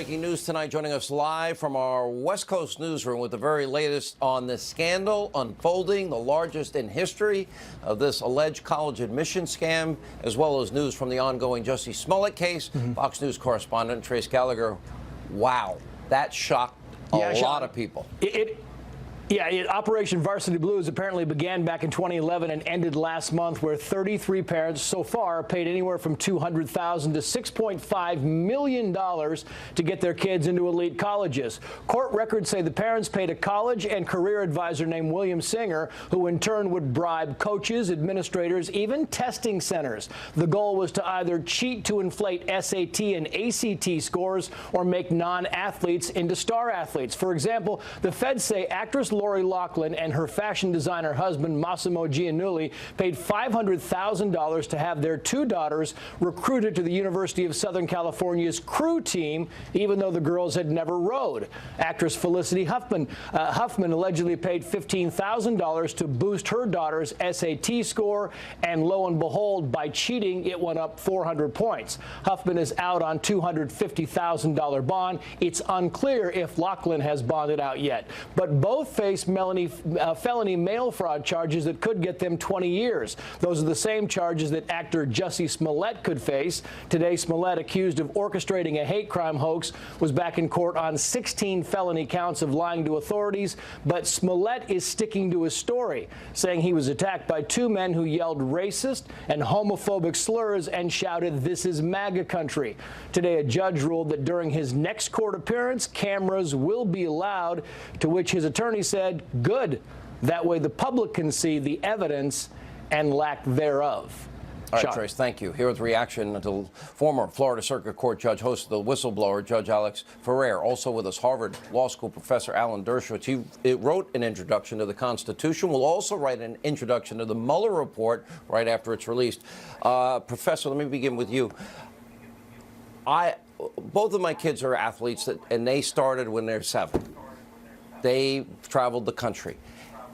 Breaking news tonight, joining us live from our West Coast newsroom with the very latest on this scandal unfolding, the largest in history of this alleged college admission scam, as well as news from the ongoing Jussie Smollett case. Fox News correspondent Trace Gallagher. Wow, that shocked a lot of people. Operation Varsity Blues apparently began back in 2011 and ended last month, where 33 parents so far paid anywhere from $200,000 to $6.5 million to get their kids into elite colleges. Court records say the parents paid a college and career advisor named William Singer, who in turn would bribe coaches, administrators, even testing centers. The goal was to either cheat to inflate SAT and ACT scores or make non-athletes into star athletes. For example, the feds say actress Lori Loughlin and her fashion designer husband Massimo Giannulli paid $500,000 to have their two daughters recruited to the University of Southern California's crew team, even though the girls had never rowed. Actress Felicity Huffman allegedly paid $15,000 to boost her daughter's SAT score, and lo and behold, by cheating, it went up 400 points. Huffman is out on $250,000 bond. It's unclear if Loughlin has bonded out yet, but both face felony mail fraud charges that could get them 20 years. Those are the same charges that actor Jussie Smollett could face. Today, Smollett, accused of orchestrating a hate crime hoax, was back in court on 16 felony counts of lying to authorities. But Smollett is sticking to his story, saying he was attacked by two men who yelled racist and homophobic slurs and shouted, "This is MAGA country." Today, a judge ruled that during his next court appearance, cameras will be allowed, to which his attorney said, "Good. That way the public can see the evidence and lack thereof." All right, Trace, thank you. Here with reaction to former Florida Circuit Court Judge, host of The Whistleblower, Judge Alex Ferrer. Also with us, Harvard Law School professor Alan Dershowitz. He wrote an introduction to the Constitution. Will also write an introduction to the Mueller report right after it's released. Professor, let me begin with you. Both of my kids are athletes, and they started when they're 7. They traveled the country.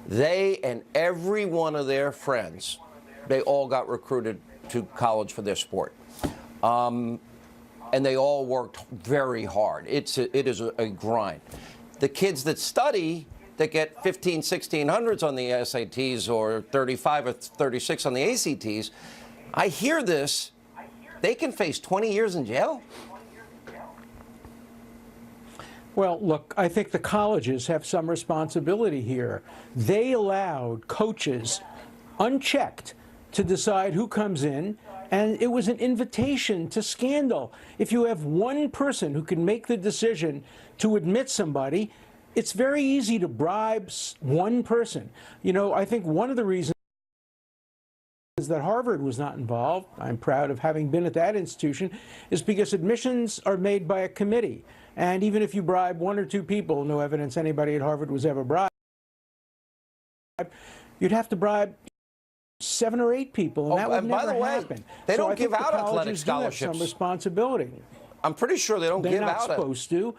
They and every one of their friends, they all got recruited to college for their sport. And they all worked very hard. It is a grind. The kids that study, that get 15, 1600s on the SATs or 35 or 36 on the ACTs, I hear this, they can face 20 years in jail? Well, look, I think the colleges have some responsibility here. They allowed coaches, unchecked, to decide who comes in, and it was an invitation to scandal. If you have one person who can make the decision to admit somebody, it's very easy to bribe one person. You know, I think one of the reasons that Harvard was not involved, I'm proud of having been at that institution, is because admissions are made by a committee. And even if you bribe 1 or 2 people, no evidence anybody at Harvard was ever bribed, you'd have to bribe 7 or 8 people, and that would never happen. They so don't give out athletic scholarships. Have some responsibility. I'm pretty sure they don't give out. They're not supposed to.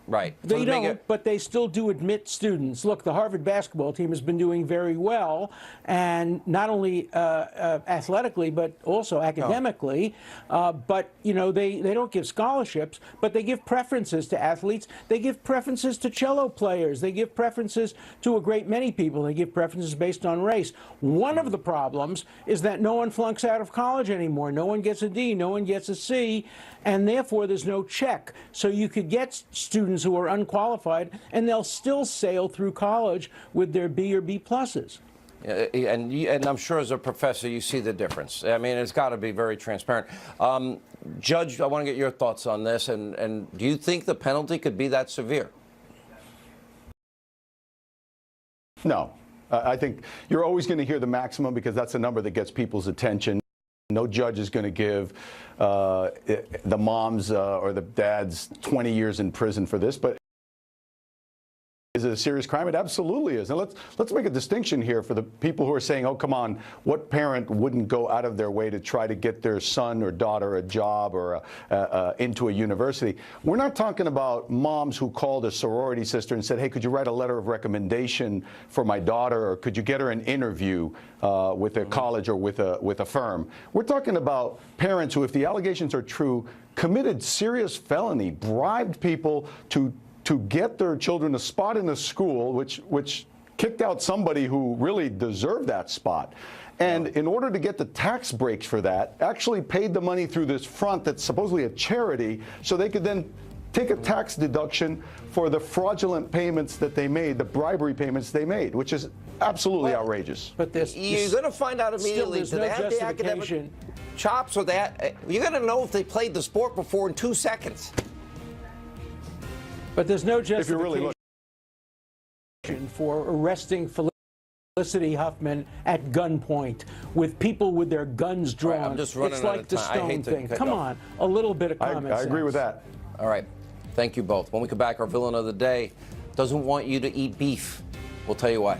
Right. They don't, but they still do admit students. Look, the Harvard basketball team has been doing very well, and not only athletically, but also academically. But, you know, they don't give scholarships, but they give preferences to athletes. They give preferences to cello players. They give preferences to a great many people. They give preferences based on race. One of the problems is that no one flunks out of college anymore. No one gets a D, no one gets a C, and therefore there's no check. So you could get students who are unqualified, and they'll still sail through college with their B or B pluses. And I'm sure as a professor you see the difference. I mean, it's got to be very transparent. Judge, I want to get your thoughts on this, and do you think the penalty could be that severe? No. I think you're always going to hear the maximum because that's the number that gets people's attention. No judge is going to give the moms or the dads 20 years in prison for this, but Is it a serious crime? It absolutely is. And let's make a distinction here for the people who are saying, oh, come on, what parent wouldn't go out of their way to try to get their son or daughter a job or into a university? We're not talking about moms who called a sorority sister and said, hey, could you write a letter of recommendation for my daughter, or could you get her an interview with a college or with a firm? We're talking about parents who, if the allegations are true, committed serious felony, bribed people to get their children a spot in the school, which kicked out somebody who really deserved that spot. And in order to get the tax breaks for that, actually paid the money through this front that's supposedly a charity, so they could then take a tax deduction for the fraudulent payments that they made, the bribery payments they made, which is absolutely outrageous. But you're going to find out immediately, do they have the academic chops or that? You're going to know if they played the sport before in 2 seconds. But there's no If you're justification really for arresting Felicity Huffman at gunpoint with people with their guns drawn. I'm just running it's out like of the time. I Stone hate to thing. cut Come you on, a little bit of common sense. I agree with that. All right. Thank you both. When we come back, our villain of the day doesn't want you to eat beef. We'll tell you why.